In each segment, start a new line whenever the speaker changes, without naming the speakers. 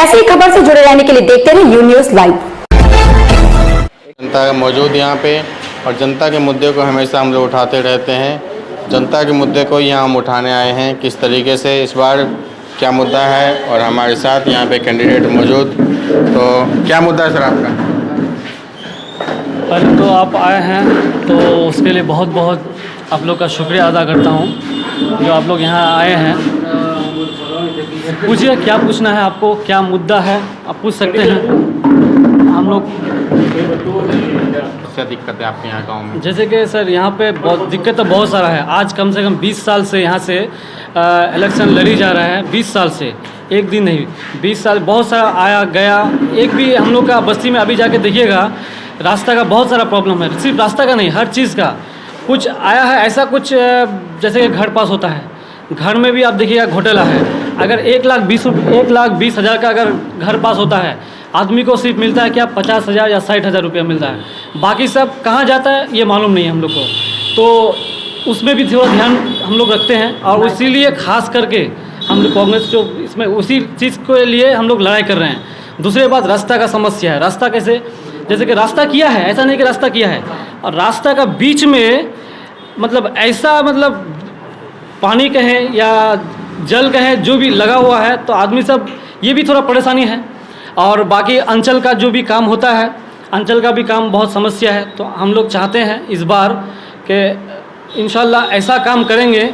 ऐसी ही खबर से जुड़े रहने के लिए देखते रहिए यू न्यूज़ लाइव।
जनता मौजूद यहाँ पे और जनता के मुद्दे को हमेशा हम लोग उठाते रहते हैं। जनता के मुद्दे को यहाँ हम उठाने आए हैं। किस तरीके से इस बार क्या मुद्दा है और हमारे साथ यहाँ पे कैंडिडेट मौजूद। तो क्या मुद्दा है सर आपका?
पहले तो आप आए हैं तो उसके लिए बहुत बहुत आप लोग का शुक्रिया अदा करता हूँ जो आप लोग यहाँ आए हैं। पूछिए क्या पूछना है आपको, क्या मुद्दा है आप पूछ सकते हैं। हम लोग
क्या दिक्कत है आपके यहाँ गांव में?
जैसे कि सर यहाँ पे बहुत दिक्कत तो बहुत सारा है। आज कम से कम 20 साल से यहाँ से इलेक्शन लड़ी जा रहा है। 20 साल से, एक दिन नहीं, 20 साल बहुत सारा आया गया। एक भी हम लोग का बस्ती में अभी जाके देखिएगा रास्ता का बहुत सारा प्रॉब्लम है। सिर्फ रास्ता का नहीं, हर चीज़ का कुछ आया है ऐसा कुछ। जैसे कि घर पास होता है, घर में भी आप देखिएगा घोटाला है। अगर 1,20,000 का अगर घर पास होता है, आदमी को सिर्फ मिलता है क्या 50,000 या 60,000 रुपया मिलता है। बाकी सब कहाँ जाता है ये मालूम नहीं है हम लोग को। तो उसमें भी थोड़ा ध्यान हम लोग रखते हैं और इसीलिए खास करके हम लोग कांग्रेस जो इसमें उसी चीज़ के लिए हम लोग लड़ाई कर रहे हैं। दूसरी बात रास्ता का समस्या है। रास्ता कैसे, जैसे कि रास्ता किया है, ऐसा नहीं कि रास्ता किया है और रास्ता का बीच में मतलब ऐसा मतलब पानी कहें या जल कहें जो भी लगा हुआ है, तो आदमी सब ये भी थोड़ा परेशानी है। और बाकी अंचल का जो भी काम होता है, अंचल का भी काम बहुत समस्या है। तो हम लोग चाहते हैं इस बार कि इंशाल्लाह ऐसा काम करेंगे।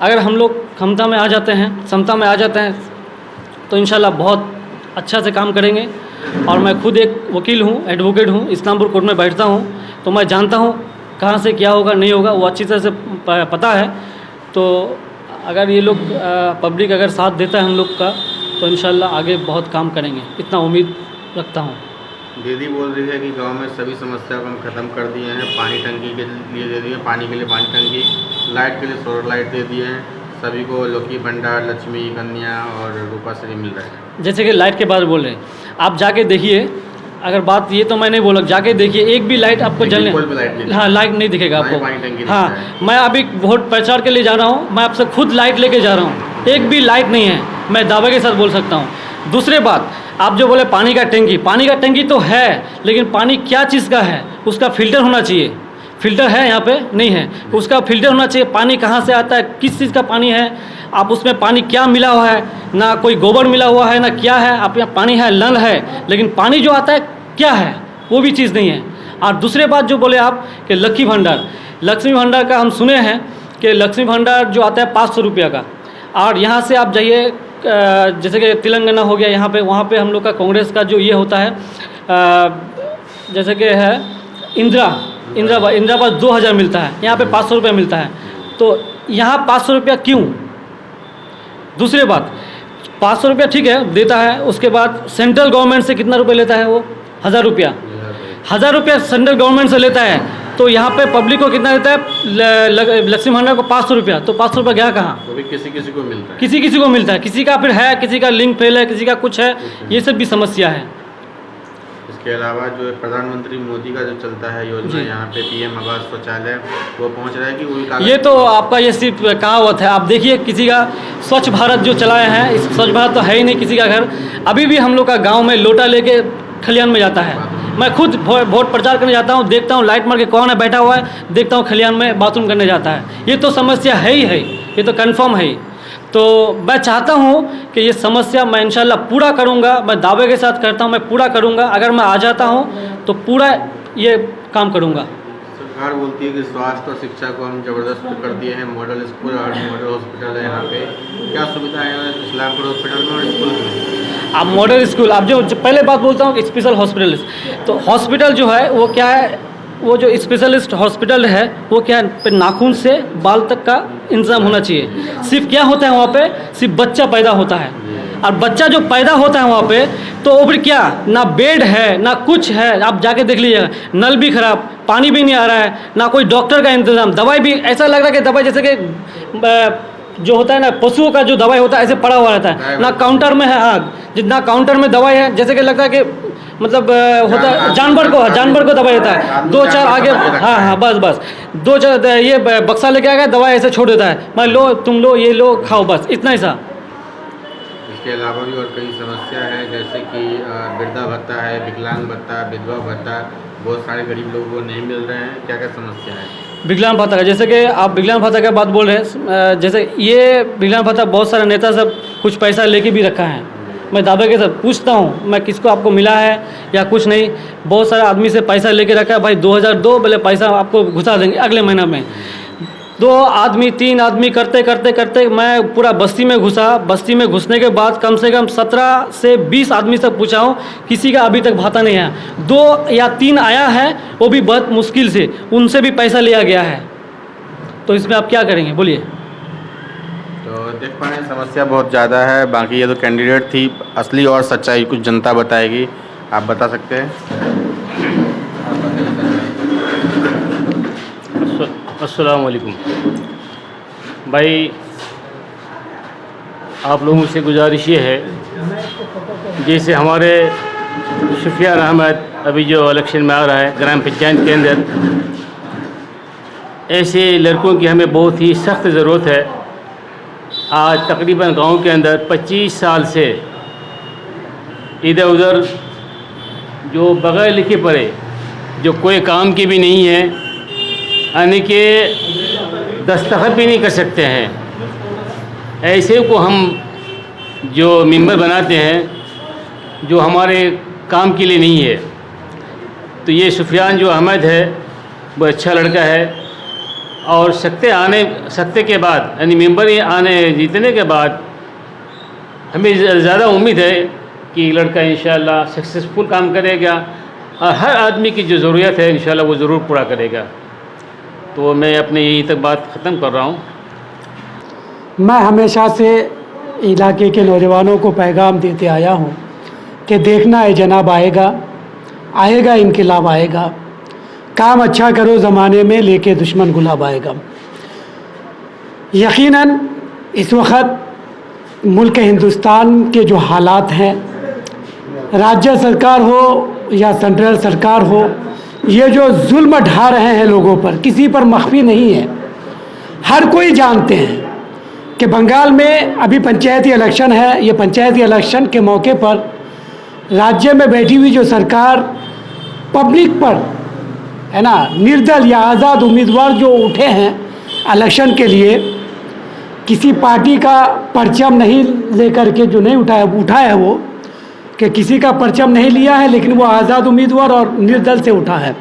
अगर हम लोग क्षमता में आ जाते हैं तो इंशाल्लाह बहुत अच्छा से काम करेंगे। और मैं खुद एक वकील हूँ, एडवोकेट हूँ, इस्लामपुर कोर्ट में बैठता हूँ, तो मैं जानता हूँ कहाँ से क्या होगा नहीं होगा वो अच्छी तरह से पता है। तो अगर ये लोग पब्लिक अगर साथ देता है हम लोग का तो इंशाल्लाह आगे बहुत काम करेंगे, इतना उम्मीद रखता हूँ।
दीदी बोल रही है कि गांव में सभी समस्या को हम ख़त्म कर दिए हैं। पानी टंकी के लिए दे दिए, पानी के लिए पानी टंकी, लाइट के लिए सोलर लाइट दे दिए हैं। सभी को लकी भंडार, लक्ष्मी कन्या और रूपाश्री मिल रहा है।
जैसे कि लाइट के बारे में बोल रहे हैं, आप जाके देखिए। अगर बात ये तो मैं नहीं बोला, जाके देखिए एक भी लाइट आपको जलने, हाँ लाइट नहीं दिखेगा आपको। हाँ, मैं अभी वोट प्रचार के लिए जा रहा हूँ, मैं आपसे खुद लाइट लेके जा रहा हूँ, एक भी लाइट नहीं है, मैं दावे के साथ बोल सकता हूँ। दूसरी बात, आप जो बोले पानी का टंकी तो है, लेकिन पानी क्या चीज़ का है उसका फिल्टर होना चाहिए। फिल्टर है यहाँ पे नहीं है, उसका फिल्टर होना चाहिए। पानी कहाँ से आता है, किस चीज़ का पानी है, आप उसमें पानी क्या मिला हुआ है, ना कोई गोबर मिला हुआ है ना क्या है। आप यहाँ पानी है, नल है, लेकिन पानी जो आता है क्या है वो भी चीज़ नहीं है। और दूसरे बात जो बोले आप कि लक्ष्मी भंडार का हम सुने हैं कि लक्ष्मी भंडार जो आता है 500 रुपया का। और यहाँ से आप जाइए जैसे कि तेलंगाना हो गया, यहाँ पे वहाँ पे हम लोग का कांग्रेस का जो ये होता है जैसे कि है इंदिराबाद 2000 मिलता है, यहाँ पे 500 रुपया मिलता है। तो यहाँ 500 रुपया क्यों? दूसरी बात, 500 रुपया ठीक है देता है, उसके बाद सेंट्रल गवर्नमेंट से कितना रुपये लेता है वो? 1000 रुपया। 1000 रुपया सेंट्रल गवर्नमेंट से लेता है, तो यहाँ पे पब्लिक को कितना देता है? लक्ष्मी भंडार को 500 रुपया। तो 500 रुपया गया कहाँ?
वो भी किसी किसी को मिलता है,
किसी का फिर है, किसी का लिंक फेल है, किसी का कुछ है, ये सब भी समस्या है।
इसके अलावा जो प्रधानमंत्री मोदी का जो चलता है योजना, यहाँ पे PM आवास शौचालय वो पहुँच रहा है कि वो?
ये तो आपका ये सिर्फ कहावत है। आप देखिए किसी का स्वच्छ भारत जो चलाए हैं, इस स्वच्छ भारत तो है ही नहीं किसी का घर। अभी भी हम लोग का गांव में लोटा लेके खलियान में जाता है। मैं खुद वोट प्रचार करने जाता हूँ, देखता हूँ लाइट मार के कौन है बैठा हुआ है, देखता हूँ खलियान में बाथरूम करने जाता है। ये तो समस्या है ही है, ये तो कन्फर्म है ही। तो मैं चाहता हूँ कि ये समस्या मैं इंशाल्लाह पूरा करूँगा, मैं दावे के साथ करता हूँ, मैं पूरा करूँगा। अगर मैं आ जाता हूँ तो पूरा ये काम करूँगा।
सरकार बोलती है कि स्वास्थ्य और शिक्षा को हम ज़बरदस्त कर दिए हैं, मॉडल स्कूल और मॉडल हॉस्पिटल है। यहाँ पे क्या सुविधा है इस्लामपुर हॉस्पिटल में और स्कूल में?
आप मॉडल स्कूल, आप जो पहले बात बोलता हूँ कि स्पेशल हॉस्पिटल, तो हॉस्पिटल जो है वो क्या है, वो जो स्पेशलिस्ट हॉस्पिटल है वो क्या है, नाखून से बाल तक का इंतजाम होना चाहिए। सिर्फ क्या होता है वहाँ पे, सिर्फ बच्चा पैदा होता है, और बच्चा जो पैदा होता है वहाँ पे तो वो फिर क्या, ना बेड है ना कुछ है। आप जाके देख लीजिएगा, नल भी खराब, पानी भी नहीं आ रहा है, ना कोई डॉक्टर का इंतज़ाम, दवाई भी ऐसा लग रहा है कि दवाई जैसे कि जो होता है ना पशुओं का जो दवाई होता है ऐसे पड़ा हुआ रहता है, ना काउंटर में है। हाँ, जितना काउंटर में दवाई है जैसे कि लगता है कि मतलब होता है जानवर को दवाई देता है, 2-4 आगे, हाँ बस 2-4 ये बक्सा लेके आ गया, दवाई ऐसे छोड़ देता है, मैं लो तुम लो ये लो खाओ, बस इतना ही सा।
इसके इसके अलावा भी और कई समस्या है, जैसे कि वृद्धा भत्ता है, विकलांग भत्ता, विधवा भत्ता, बहुत सारे गरीब लोगों को नहीं मिल रहे हैं। क्या क्या समस्या है?
विकलांग भत्ता का, जैसे कि आप विकलांग भत्ता की बात बोल रहे हैं, जैसे ये विकलांग भत्ता बहुत सारे नेता सब कुछ पैसा लेके भी रखा है। मैं दावे के साथ पूछता हूँ, मैं किसको आपको मिला है या कुछ नहीं, बहुत सारे आदमी से पैसा लेके रखा है। भाई 2002 पहले पैसा आपको घुसा देंगे अगले महीना में। 2 आदमी 3 आदमी करते करते करते मैं पूरा बस्ती में घुसा। बस्ती में घुसने के बाद कम से कम 17 से 20 आदमी से पूछा हूँ, किसी का अभी तक भाता नहीं है। 2 या 3 आया है, वो भी बहुत मुश्किल से, उनसे भी पैसा लिया गया है। तो इसमें आप क्या करेंगे बोलिए?
तो देख पा रहे हैं समस्या बहुत ज़्यादा है। बाकी ये तो कैंडिडेट थी, असली और सच्चाई कुछ जनता बताएगी। आप बता सकते हैं?
अस्सलाम वालेकुम भाई, आप लोगों से गुजारिश ये है, जैसे हमारे सुफियान अहमद अभी जो इलेक्शन में आ रहा है ग्राम पंचायत के अंदर, ऐसे लड़कों की हमें बहुत ही सख्त ज़रूरत है। आज तकरीबन गांव के अंदर 25 साल से इधर उधर जो बगैर लिखे पढ़े, जो कोई काम के भी नहीं है, यानी कि दस्तखत भी नहीं कर सकते हैं, ऐसे को हम जो मेंबर बनाते हैं जो हमारे काम के लिए नहीं है। तो ये सुफियान जो अहमद है वो अच्छा लड़का है, और सत्ते के बाद यानी मेंबर आने जीतने के बाद हमें ज़्यादा उम्मीद है कि लड़का इंशाल्लाह सक्सेसफुल काम करेगा और हर आदमी की जो ज़रूरत है इंशाल्लाह वो ज़रूर पूरा करेगा। तो मैं अपने यहीं तक बात ख़त्म कर रहा हूँ।
मैं हमेशा से इलाके के नौजवानों को पैगाम देते आया हूँ कि देखना है जनाब आएगा इनकलाब आएगा, काम अच्छा करो ज़माने में लेके दुश्मन गुलाब आएगा। यकीनन इस वक्त मुल्क हिंदुस्तान के जो हालात हैं, राज्य सरकार हो या सेंट्रल सरकार हो, ये जो जुल्म ढा रहे हैं लोगों पर, किसी पर मख्फी नहीं है। हर कोई जानते हैं कि बंगाल में अभी पंचायती इलेक्शन है। ये पंचायती इलेक्शन के मौके पर राज्य में बैठी हुई जो सरकार पब्लिक पर है ना, निर्दल या आज़ाद उम्मीदवार जो उठे हैं इलेक्शन के लिए, किसी पार्टी का परचम नहीं लेकर के जो नहीं उठा है वो, कि किसी का परचम नहीं लिया है, लेकिन वो आज़ाद उम्मीदवार और निर्दल से उठा है।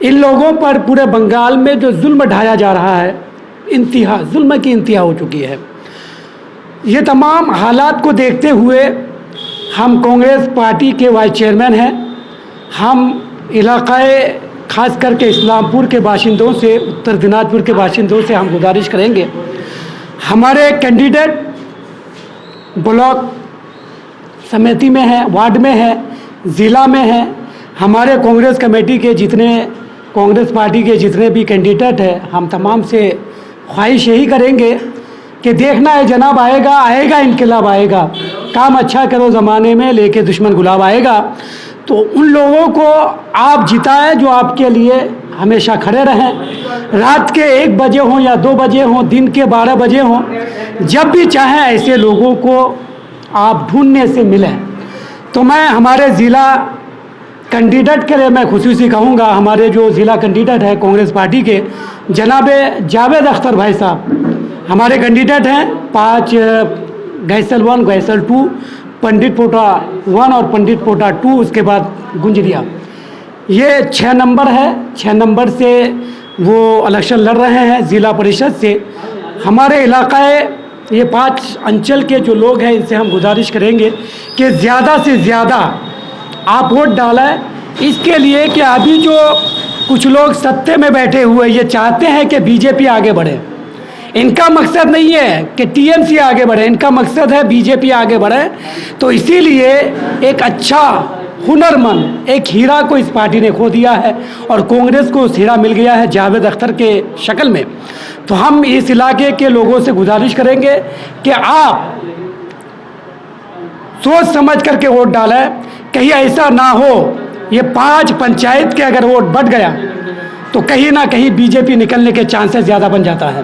इन लोगों पर पूरे बंगाल में जो जुल्म ढाया जा रहा है, जुल्म की इंतहा हो चुकी है। ये तमाम हालात को देखते हुए हम कांग्रेस पार्टी के वाइस चेयरमैन हैं। हम इलाक़ाए ख़ास करके इस्लामपुर के बाशिंदों से, उत्तर दिनाजपुर के बाशिंदों से हम गुजारिश करेंगे, हमारे कैंडिडेट ब्लॉक समिति में है, वार्ड में है, ज़िला में है। हमारे कांग्रेस कमेटी के कांग्रेस पार्टी के जितने भी कैंडिडेट हैं, हम तमाम से ख्वाहिश यही करेंगे कि देखना है जनाब आएगा इनकलाब आएगा, काम अच्छा करो ज़माने में लेके दुश्मन गुलाब आएगा। तो उन लोगों को आप जिताएं जो आपके लिए हमेशा खड़े रहें। रात के 1 बजे हों या 2 बजे हों, दिन के 12 बजे हों, जब भी चाहें ऐसे लोगों को आप ढूंढने से मिलें। तो मैं हमारे ज़िला कैंडिडेट के लिए मैं खुसूसी कहूँगा, हमारे जो ज़िला कैंडिडेट है कांग्रेस पार्टी के, जनाब जावेद अख्तर भाई साहब हमारे कैंडिडेट हैं। 5 गैसल 1, गैसल 2, पंडित पोटा 1 और पंडित पोटा 2, उसके बाद गुंजरिया। ये 6 नंबर है, 6 नंबर से वो इलेक्शन लड़ रहे हैं ज़िला परिषद से। हमारे इलाक़ाए ये 5 अंचल के जो लोग हैं, इनसे हम गुजारिश करेंगे कि ज़्यादा से ज़्यादा आप वोट डालें, इसके लिए कि अभी जो कुछ लोग सत्ते में बैठे हुए ये चाहते हैं कि बीजेपी आगे बढ़े। इनका मकसद नहीं है कि टीएमसी आगे बढ़े, इनका मकसद है बीजेपी आगे बढ़े। तो इसीलिए एक अच्छा हुनरमंद, एक हीरा को इस पार्टी ने खो दिया है और कांग्रेस को उस हीरा मिल गया है जावेद अख्तर के शक्ल में। तो हम इस इलाके के लोगों से गुजारिश करेंगे कि आप सोच समझ करके वोट डालें। कहीं ऐसा ना हो ये 5 पंचायत के अगर वोट बढ़ गया तो कहीं ना कहीं बीजेपी निकलने के चांसेस ज़्यादा बन जाता है।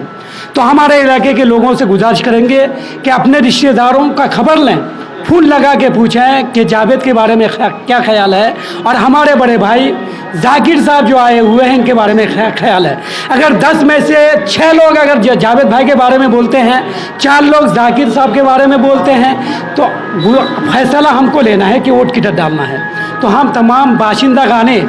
तो हमारे इलाके के लोगों से गुजारिश करेंगे कि अपने रिश्तेदारों का खबर लें, फ़ोन लगा के पूछें कि जावेद के बारे में क्या ख्याल है, और हमारे बड़े भाई जाकिर साहब जो आए हुए हैं इनके बारे में ख्याल है। अगर 10 में से 6 लोग अगर जावेद भाई के बारे में बोलते हैं, 4 लोग जाकिर साहब के बारे में बोलते हैं, तो फैसला हमको लेना है कि वोट किधर डालना है। तो हम तमाम बाशिंदा गाने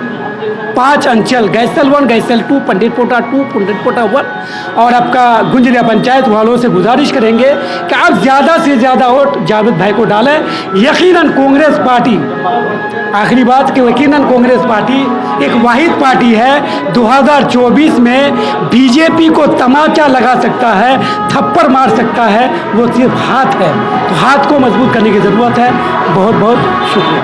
5 अंचल गैसल 1, गैसल 2, पंडित पोटा 2, पंडित पोटा 1 और आपका गुंजरिया पंचायत वालों से गुजारिश करेंगे कि आप ज़्यादा से ज़्यादा वोट जावेद भाई को डालें। यकीनन कांग्रेस पार्टी, आखिरी बात कि यकीनन कांग्रेस पार्टी एक वाहिद पार्टी है 2024 में बीजेपी को तमाचा लगा सकता है, थप्पड़ मार सकता है, वो सिर्फ हाथ है। तो हाथ को मजबूत करने की ज़रूरत है। बहुत बहुत शुक्रिया।